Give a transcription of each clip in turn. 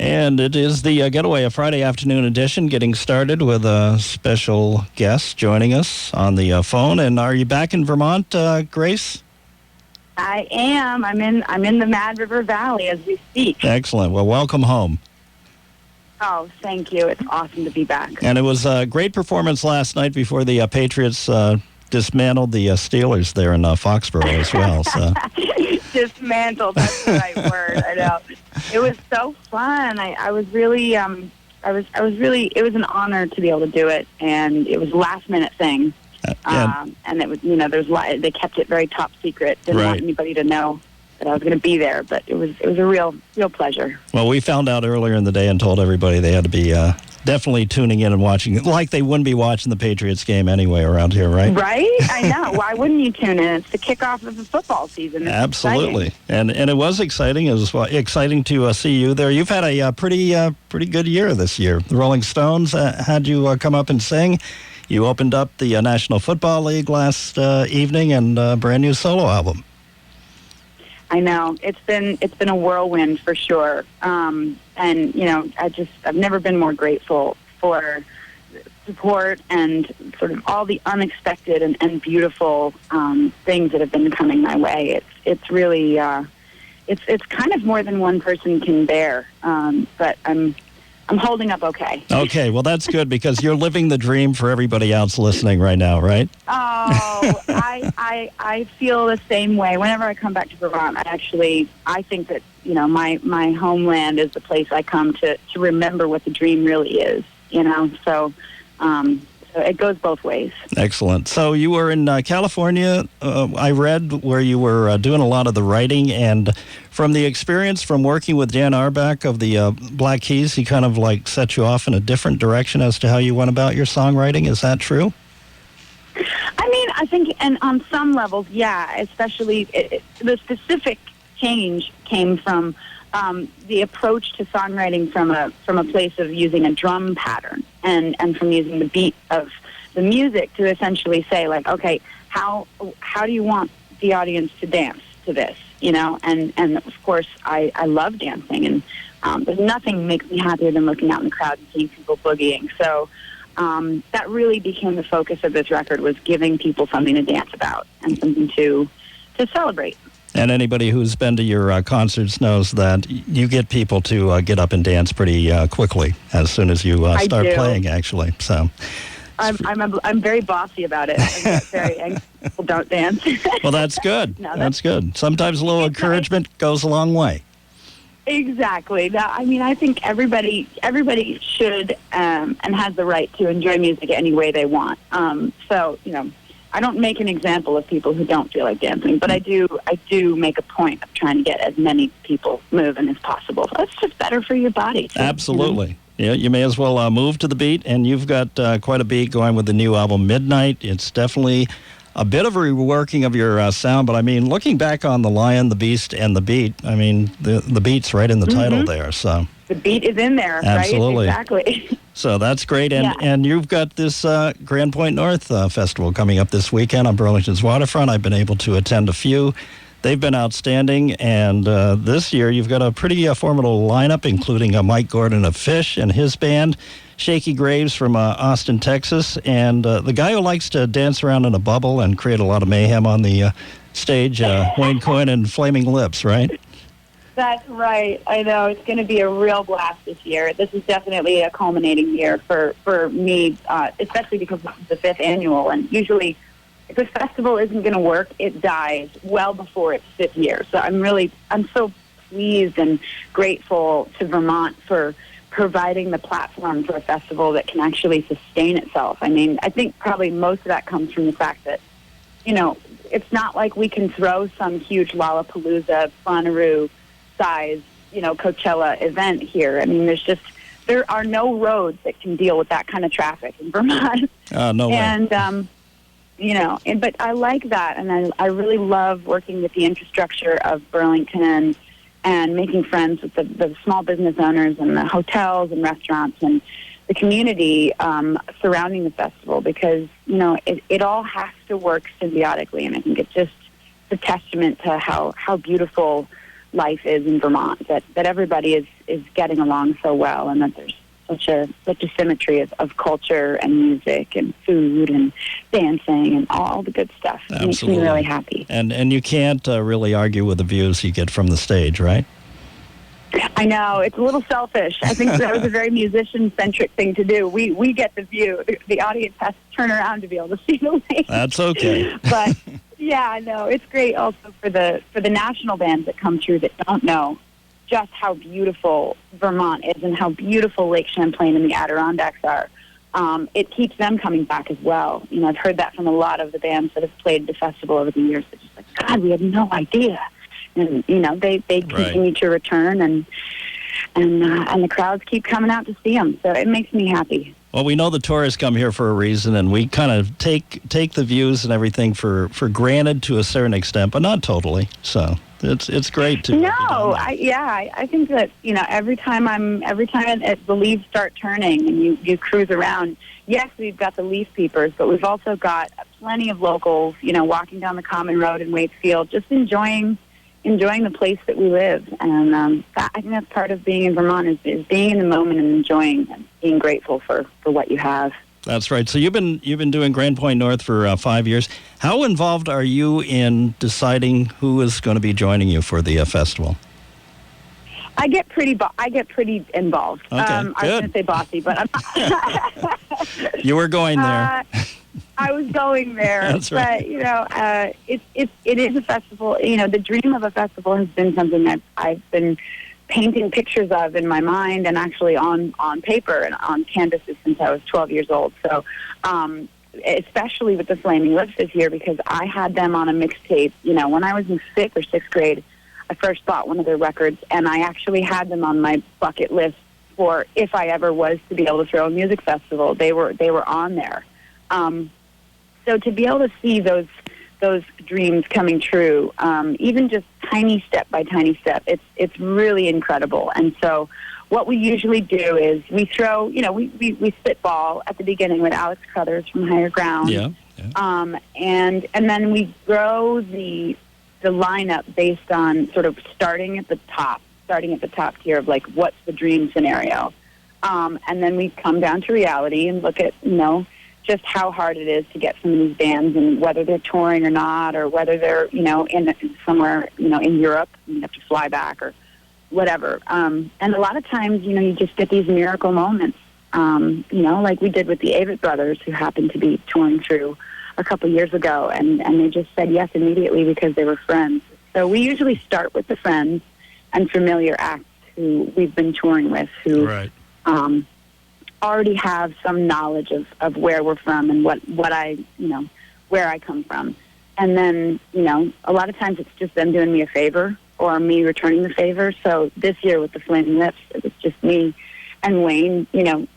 And it is the Getaway, a Friday afternoon edition, getting started with a special guest joining us on the phone. And are you back in Vermont, Grace? I am. I'm in the Mad River Valley as we speak. Excellent. Well, welcome home. Oh, thank you. It's awesome to be back. And it was a great performance last night before the Patriots dismantled the Steelers there in Foxborough as well. So. Dismantled, that's the right word. I know. It was so fun. I was really, it was an honor to be able to do it, and it was a last minute thing. And it was, they kept it very top secret. Didn't want anybody to know that I was going to be there, but it was a real pleasure. Well, we found out earlier in the day and told everybody they had to be definitely tuning in and watching, like they wouldn't be watching the Patriots game anyway around here, right? Right? I know. Why wouldn't you tune in? It's the kickoff of the football season. It's absolutely. Exciting. And it was exciting. It was exciting to see you there. You've had a pretty good year this year. The Rolling Stones had you come up and sing. You opened up the National Football League last evening and a brand new solo album. I know. It's been a whirlwind for sure. And, I've never been more grateful for support and sort of all the unexpected and beautiful things that have been coming my way. It's really, it's kind of more than one person can bear. But I'm holding up okay. Okay, well, that's good because you're living the dream for everybody else listening right now, right? Oh, I feel the same way. Whenever I come back to Vermont, I think that, my homeland is the place I come to remember what the dream really is, So it goes both ways. Excellent. So you were in California, I read, where you were doing a lot of the writing, and from the experience from working with Dan Auerbach of the Black Keys, he kind of like set you off in a different direction as to how you went about your songwriting. Is that true? I mean, I think, and on some levels, yeah, especially the specific change came from the approach to songwriting from a place of using a drum pattern and from using the beat of the music to essentially say, like, okay, how do you want the audience to dance to this, And of course, I love dancing, and there's nothing makes me happier than looking out in the crowd and seeing people boogieing. So that really became the focus of this record, was giving people something to dance about and something to celebrate. And anybody who's been to your concerts knows that you get people to get up and dance pretty quickly as soon as you start playing, actually. So I'm very bossy about it. I'm very angry people don't dance. Well, that's good. No, that's good. Sometimes a little encouragement goes a long way. Exactly. I think everybody should and has the right to enjoy music any way they want. So, I don't make an example of people who don't feel like dancing, but I do make a point of trying to get as many people moving as possible. That's just better for your body. Too, absolutely. Yeah, you may as well move to the beat, and you've got quite a beat going with the new album, Midnight. It's definitely a bit of a reworking of your sound, but looking back on The Lion, the Beast, and the Beat, the beat's right in the title there. So the beat is in there, absolutely. Right? Exactly. So that's great. And you've got this Grand Point North Festival coming up this weekend on Burlington's waterfront. I've been able to attend a few. They've been outstanding. And this year you've got a pretty formidable lineup, including Mike Gordon of Fish and his band, Shaky Graves from Austin, Texas, and the guy who likes to dance around in a bubble and create a lot of mayhem on the stage, Wayne Coyne and Flaming Lips, right? That's right. I know. It's going to be a real blast this year. This is definitely a culminating year for me, especially because this is the 5th annual. And usually, if a festival isn't going to work, it dies well before its 5th year. So I'm so pleased and grateful to Vermont for providing the platform for a festival that can actually sustain itself. I think probably most of that comes from the fact that, it's not like we can throw some huge Lollapalooza, Bonnaroo size, Coachella event here. There are no roads that can deal with that kind of traffic in Vermont. No way. And, but I like that. And I really love working with the infrastructure of Burlington and making friends with the small business owners and the hotels and restaurants and the community surrounding the festival, because, it all has to work symbiotically. And I think it's just a testament to how beautiful life is in Vermont, that everybody is getting along so well, and that there's such a symmetry of culture and music and food and dancing and all the good stuff. It makes me really happy. And you can't really argue with the views you get from the stage, right? I know. It's a little selfish. I think that was a very musician-centric thing to do. We get the view. The audience has to turn around to be able to see the lake. That's okay. But, yeah, no, it's great also for the national bands that come through that don't know just how beautiful Vermont is and how beautiful Lake Champlain and the Adirondacks are. It keeps them coming back as well. You know, I've heard that from a lot of the bands that have played the festival over the years. They're just like, God, we had no idea. And, you know, they continue to return, and the crowds keep coming out to see them. So it makes me happy. Well, we know the tourists come here for a reason, and we kind of take the views and everything for granted to a certain extent, but not totally. So it's great to. No, I think that, you know, every time the leaves start turning and you cruise around. Yes, we've got the leaf peepers, but we've also got plenty of locals, you know, walking down the Common Road in Waitsfield, just enjoying the place that we live. And I think that's part of being in Vermont is being in the moment and enjoying and being grateful for what you have. That's right. So you've been doing Grand Point North for 5 years. How involved are you in deciding who is going to be joining you for the festival? I get pretty involved. Okay, I was going to say bossy, but I'm not. You were going there. I was going there. That's right. But, you know, it is a festival. You know, the dream of a festival has been something I've been painting pictures of in my mind and actually on paper and on canvases since I was 12 years old. So, especially with the Flaming Lips this year, because I had them on a mixtape. You know, when I was in 5th or 6th grade, I first bought one of their records, and I actually had them on my bucket list for if I ever was to be able to throw a music festival. They were on there. So to be able to see those dreams coming true, even just tiny step by tiny step, it's really incredible. And so what we usually do is we throw, you know, we spitball at the beginning with Alex Crothers from Higher Ground. Yeah. And then we grow the lineup based on sort of starting at the top tier of like, what's the dream scenario? And then we come down to reality and look at, you know, just how hard it is to get some of these bands and whether they're touring or not, or whether they're, you know, in somewhere, you know, in Europe and you have to fly back or whatever. And a lot of times, you know, you just get these miracle moments, you know, like we did with the Avett Brothers, who happened to be touring through a couple years ago, and they just said yes immediately because they were friends. So we usually start with the friends and familiar acts who we've been touring with, who Right. Already have some knowledge of where we're from and what I, you know, where I come from. And then, you know, a lot of times it's just them doing me a favor or me returning the favor. So this year with the Flaming Lips, it was just me and Wayne, you know,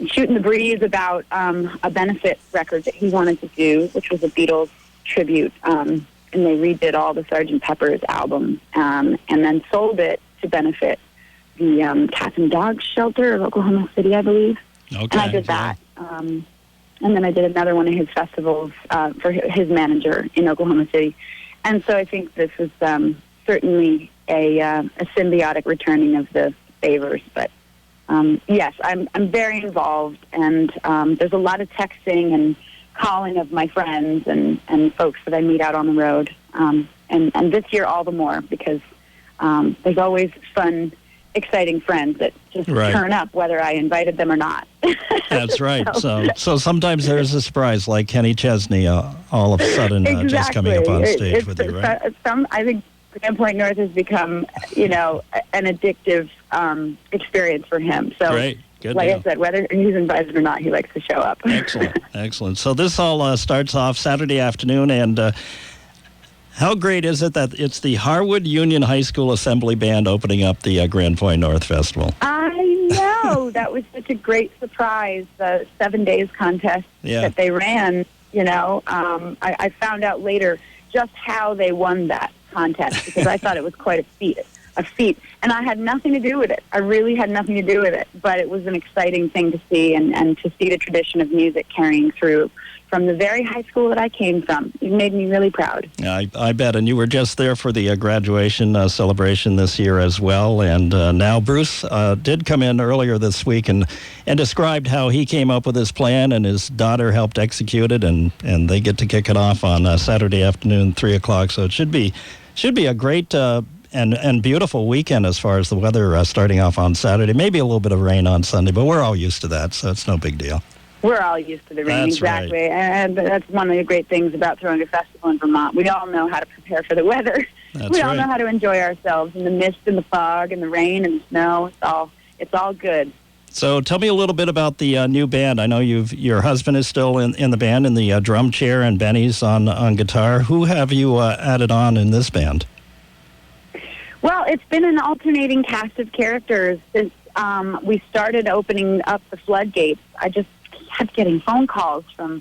shooting the breeze about a benefit record that he wanted to do, which was a Beatles tribute. And they redid all the Sgt. Pepper's album and then sold it to benefit the Cats and Dogs Shelter of Oklahoma City, I believe. Okay. And I did that. And then I did another one of his festivals for his manager in Oklahoma City. And so I think this is certainly a symbiotic returning of the favors. But yes, I'm very involved, and there's a lot of texting and calling of my friends and folks that I meet out on the road. And this year all the more, because there's always fun, exciting friends that just turn up whether I invited them or not. That's right. So sometimes there's a surprise, like Kenny Chesney all of a sudden just coming up on stage with you, right? I think Grand Point North has become, you know, an addictive experience for him. So, great. Good like deal. I said, whether he's invited or not, he likes to show up. Excellent. So this all starts off Saturday afternoon, and how great is it that it's the Harwood Union High School Assembly Band opening up the Grand Point North Festival? I know. That was such a great surprise, the 7 days contest that they ran. You know, I found out later just how they won that contest, because I thought it was quite a feat. a feat. And I had nothing to do with it. I really had nothing to do with it. But it was an exciting thing to see, and to see the tradition of music carrying through from the very high school that I came from. It made me really proud. I bet. And you were just there for the graduation celebration this year as well. And now Bruce did come in earlier this week and described how he came up with his plan, and his daughter helped execute it, and they get to kick it off on Saturday afternoon, 3 o'clock. So it should be a great and beautiful weekend as far as the weather starting off on Saturday. Maybe a little bit of rain on Sunday, but we're all used to that, so it's no big deal. We're all used to the rain, That's exactly. right. And that's one of the great things about throwing a festival in Vermont. We all know how to prepare for the weather. We all know how to enjoy ourselves in the mist and the fog and the rain and the snow. It's all good. So tell me a little bit about the new band. I know your husband is still in the band in the drum chair, and Benny's on guitar. Who have you added on in this band? Well, it's been an alternating cast of characters since we started opening up the floodgates. I just kept getting phone calls from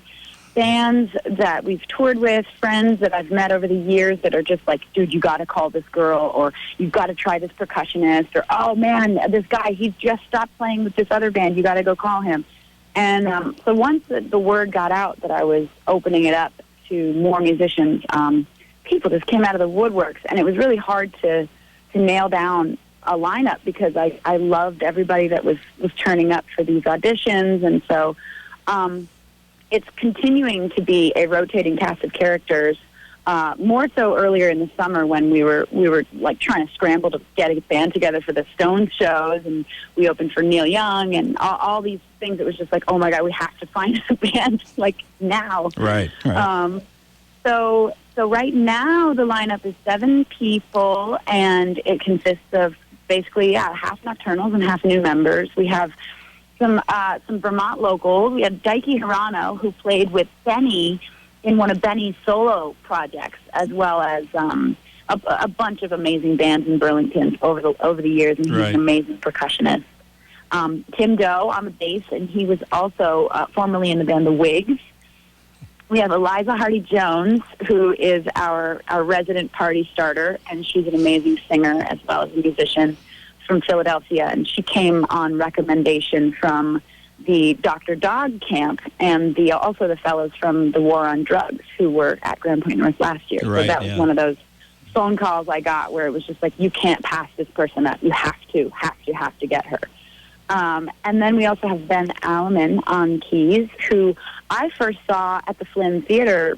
bands that we've toured with, friends that I've met over the years that are just like, dude, you got to call this girl, or you've got to try this percussionist, or, oh, man, this guy, he's just stopped playing with this other band. You got to go call him. And so once the word got out that I was opening it up to more musicians, people just came out of the woodworks, and it was really hard to nail down a lineup because I loved everybody that was turning up for these auditions. And so it's continuing to be a rotating cast of characters, more so earlier in the summer when we were like trying to scramble to get a band together for the Stones shows, and we opened for Neil Young and all these things. It was just like, oh my God, we have to find a band like now. Right. So right now the lineup is 7 people, and it consists of basically half nocturnals and half new members. We have some Vermont locals. We have Daiki Hirano, who played with Benny in one of Benny's solo projects, as well as a bunch of amazing bands in Burlington over the years, and he's an amazing percussionist. Tim Doe on the bass, and he was also formerly in the band The Wigs. We have Eliza Hardy-Jones, who is our resident party starter, and she's an amazing singer as well as a musician from Philadelphia. And she came on recommendation from the Dr. Dog camp and also the fellows from the War on Drugs who were at Grand Point North last year. Right, so that was one of those phone calls I got where it was just like, you can't pass this person up. You have to get her. And then we also have Ben Alleman on keys, who I first saw at the Flynn Theater.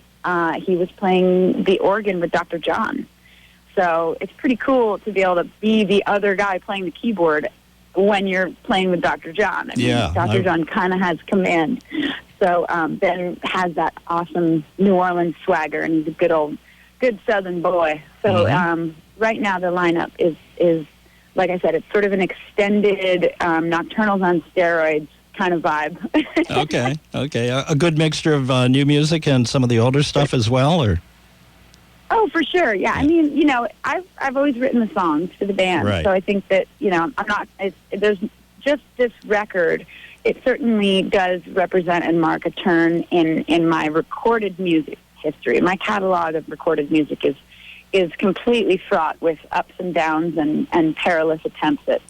He was playing the organ with Dr. John. So it's pretty cool to be able to be the other guy playing the keyboard when you're playing with Dr. John. I mean, Dr. John kind of has command. So Ben has that awesome New Orleans swagger, and he's a good Southern boy. So right now the lineup is like I said, it's sort of an extended nocturnals on steroids kind of vibe. Okay. A good mixture of new music and some of the older stuff as well, or? Oh, for sure. Yeah. I mean, I've always written the songs for the band, so I think that I'm not. There's just this record. It certainly does represent and mark a turn in my recorded music history. My catalog of recorded music is completely fraught with ups and downs and perilous attempts at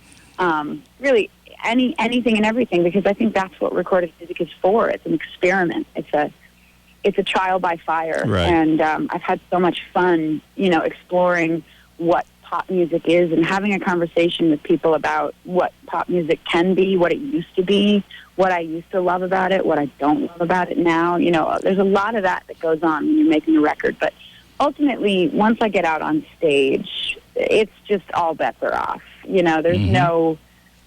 really anything and everything, because I think that's what recorded music is for. It's an experiment. It's a trial by fire. And I've had so much fun, exploring what pop music is and having a conversation with people about what pop music can be, what it used to be, what I used to love about it, what I don't love about it now. There's a lot of that goes on when you're making a record, but ultimately, once I get out on stage, it's just all bets are off. There's no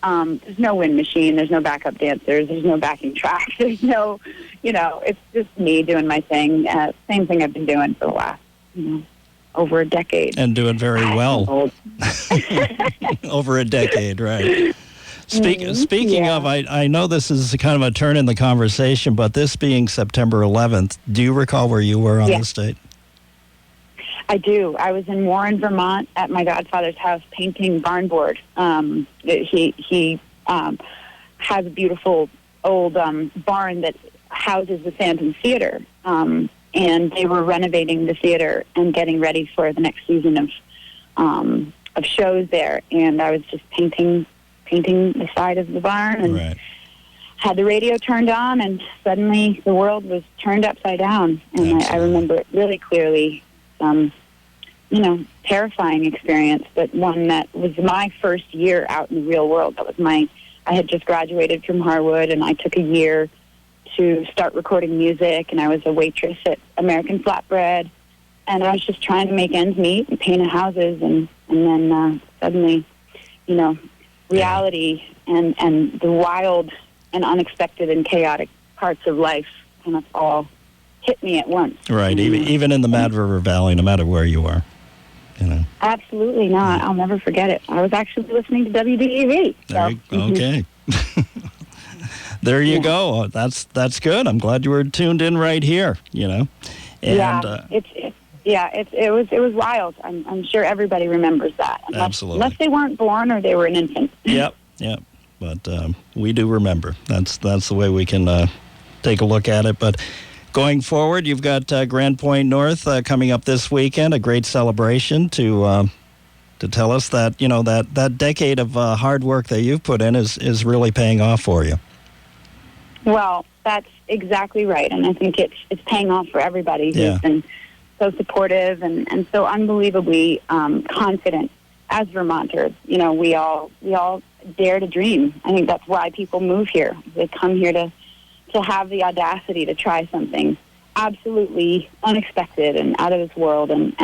wind machine. There's no backup dancers. There's no backing track. There's no, it's just me doing my thing. Same thing I've been doing for the last, over a decade. And doing very well. Over a decade, right. Speaking of, I know this is kind of a turn in the conversation, but this being September 11th, do you recall where you were on this date? I do. I was in Warren, Vermont, at my godfather's house painting barnboard. He has a beautiful old barn that houses the Phantom Theater, and they were renovating the theater and getting ready for the next season of shows there, and I was just painting the side of the barn, and Right. had the radio turned on, and suddenly the world was turned upside down. And I remember it really clearly. Terrifying experience, but one that was my first year out in the real world. I had just graduated from Harwood, and I took a year to start recording music, and I was a waitress at American Flatbread, and I was just trying to make ends meet and paint houses, and then suddenly, reality and the wild and unexpected and chaotic parts of life kind of all hit me at once. Right, even in the Mad River Valley, no matter where you are. Absolutely not. I'll never forget it. I was actually listening to WDEV. Okay. There you go. That's good. I'm glad you were tuned in right here. And, it was wild. I'm sure everybody remembers that. Absolutely. Unless they weren't born or they were an infant. Yep. But we do remember. That's the way we can take a look at it. But going forward, you've got Grand Point North coming up this weekend, a great celebration to tell us that, that decade of hard work that you've put in is really paying off for you. Well, that's exactly right. And I think it's paying off for everybody who's been so supportive and so unbelievably confident as Vermonters. We all dare to dream. I think that's why people move here. They come here to have the audacity to try something absolutely unexpected and out of this world. And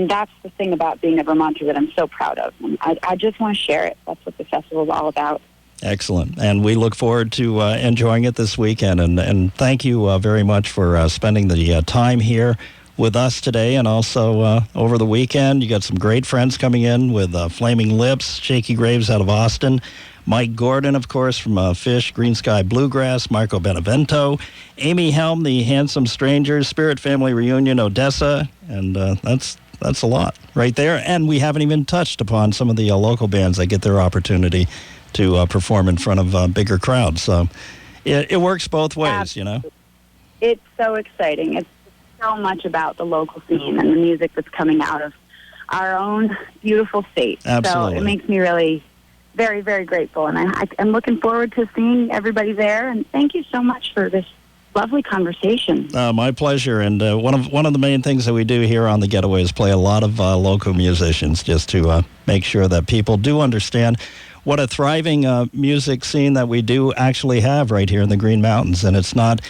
that's the thing about being a Vermonter that I'm so proud of. And I just want to share it. That's what the festival is all about. Excellent. And we look forward to enjoying it this weekend. And thank you very much for spending the time here with us today, and also over the weekend. You got some great friends coming in with Flaming Lips, Shaky Graves out of Austin, Mike Gordon, of course, from Fish, Green Sky Bluegrass, Marco Benevento, Amy Helm, the Handsome Strangers, Spirit Family Reunion, Odessa, and that's a lot right there. And we haven't even touched upon some of the local bands that get their opportunity to perform in front of bigger crowds. So it works both ways, Absolutely. It's so exciting. It's so much about the local scene and the music that's coming out of our own beautiful state. Absolutely. So it makes me really very, very grateful, and I'm looking forward to seeing everybody there. And thank you so much for this lovely conversation. My pleasure. And one of the main things that we do here on the Getaway is play a lot of local musicians, just to make sure that people do understand what a thriving music scene that we do actually have right here in the Green Mountains. And it's not.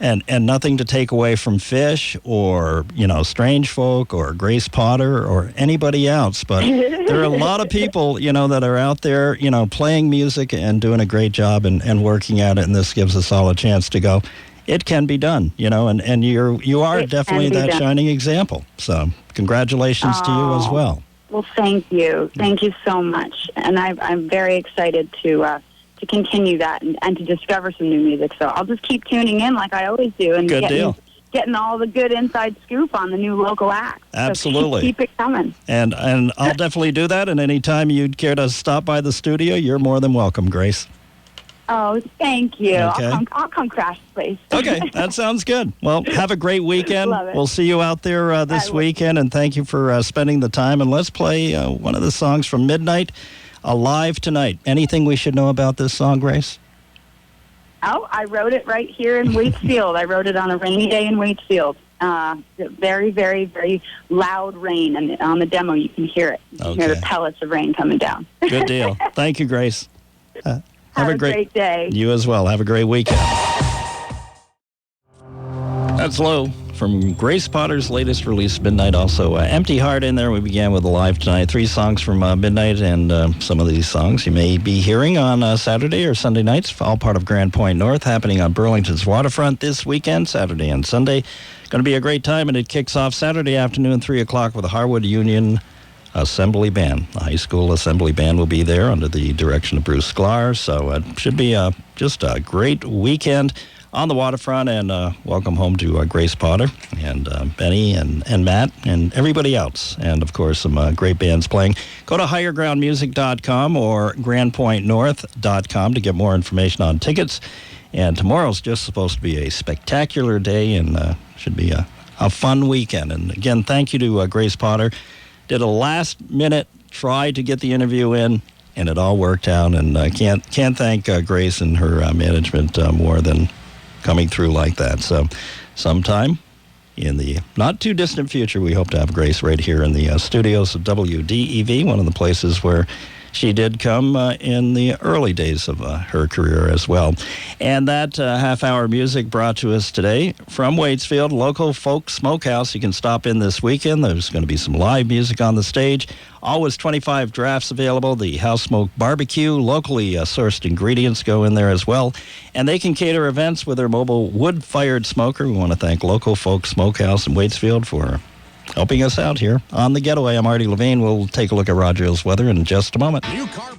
And nothing to take away from Fish or, Strange Folk or Grace Potter or anybody else. But there are a lot of people, that are out there, playing music and doing a great job and working at it. And this gives us all a chance to go, it can be done, and you are definitely that shining example. So congratulations to you as well. Well, thank you. Thank you so much. And I'm very excited to continue that and to discover some new music. So I'll just keep tuning in like I always do and getting all the good inside scoop on the new local acts. Absolutely. So keep it coming. And I'll definitely do that. And anytime you'd care to stop by the studio, you're more than welcome, Grace. Oh, thank you. Okay. I'll come crash the place. Okay, that sounds good. Well, have a great weekend. Love it. We'll see you out there this weekend, and thank you for spending the time. And let's play one of the songs from Midnight, Alive Tonight. Anything we should know about this song, Grace? Oh, I wrote it right here in Waitsfield. I wrote it on a rainy day in Waitsfield. Very, very, very loud rain, and on the demo you can hear it. You can hear the pellets of rain coming down. Good deal. Thank you, Grace. Have a great day. You as well. Have a great weekend. That's Low from Grace Potter's latest release, Midnight. Also, Empty Heart in there. We began with Alive Tonight. 3 songs from Midnight, and some of these songs you may be hearing on Saturday or Sunday nights, all part of Grand Point North, happening on Burlington's waterfront this weekend, Saturday and Sunday. Going to be a great time, and it kicks off Saturday afternoon, 3 o'clock, with the Harwood Union Assembly Band. The high school assembly band will be there under the direction of Bruce Sklar, so it should be just a great weekend on the waterfront, and welcome home to Grace Potter and Benny and Matt and everybody else, and of course some great bands playing. Go to highergroundmusic.com or grandpointnorth.com to get more information on tickets. And tomorrow's just supposed to be a spectacular day, and should be a fun weekend. And again, thank you to Grace Potter. Did a last-minute tried to get the interview in, and it all worked out. And I can't thank Grace and her management more than coming through like that. So sometime in the not too distant future, we hope to have Grace right here in the studios of WDEV, one of the places where she did come in the early days of her career as well. And that half-hour music brought to us today from Waitsfield, local folk smokehouse. You can stop in this weekend. There's going to be some live music on the stage. Always 25 drafts available. The house smoke barbecue, locally sourced ingredients go in there as well. And they can cater events with their mobile wood-fired smoker. We want to thank local folk smokehouse in Waitsfield for helping us out here on The Getaway. I'm Arty LaVigne. We'll take a look at Roger Hill's weather in just a moment. New car